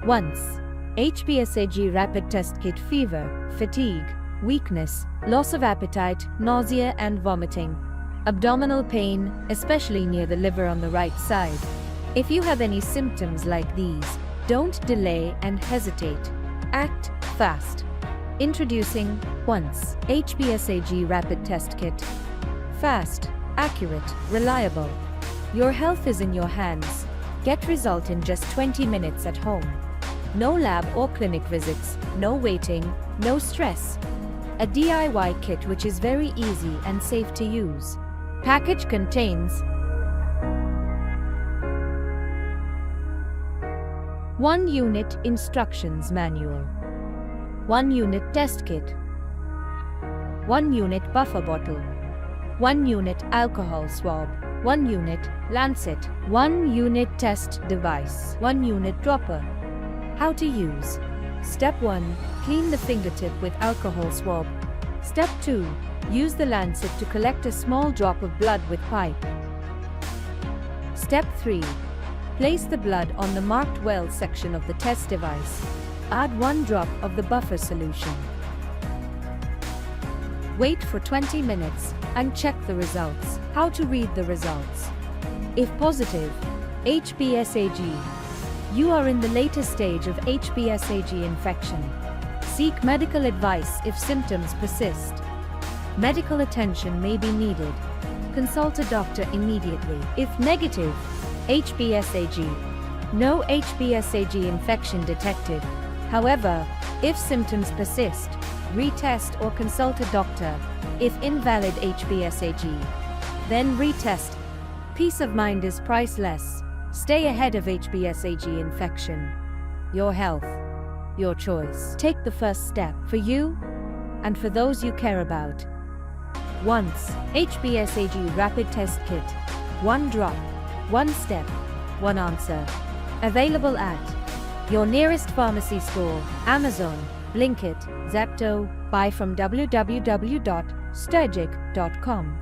Once. HBsAg rapid test kit: fever, fatigue, weakness, loss of appetite, nausea and vomiting, abdominal pain, especially near the liver on the right side. If you have any symptoms like these, don't delay and hesitate. Act fast. Introducing Once HBsAg rapid test kit. Fast, accurate, reliable. Your health is in your hands. Get result in just 20 minutes at home. No lab or clinic visits, no waiting, no stress. A DIY kit which is very easy and safe to use. Package contains 1 unit instructions manual, 1 unit test kit, 1 unit buffer bottle, 1 unit alcohol swab, 1 unit lancet, 1 unit test device, 1 unit dropper. How to use. Step 1. Clean the fingertip with alcohol swab. Step 2. Use the lancet to collect a small drop of blood with pipe. Step 3. Place the blood on the marked well section of the test device. Add 1 drop of the buffer solution. Wait for 20 minutes and check the results. How to read the results. If positive, HBsAg. You are in the later stage of HBsAg infection. Seek medical advice if symptoms persist. Medical attention may be needed. Consult a doctor immediately. If negative, HBsAg. No HBsAg infection detected. However, if symptoms persist, retest or consult a doctor. If invalid HBsAg, then retest. Peace of mind is priceless. Stay ahead of HBsAg infection. Your health, your choice. Take the first step for you and for those you care about. Once HBsAg rapid test kit. 1 drop, 1 step, 1 answer. Available at your nearest pharmacy store, Amazon, Blinkit, Zepto. Buy from www.stergic.com.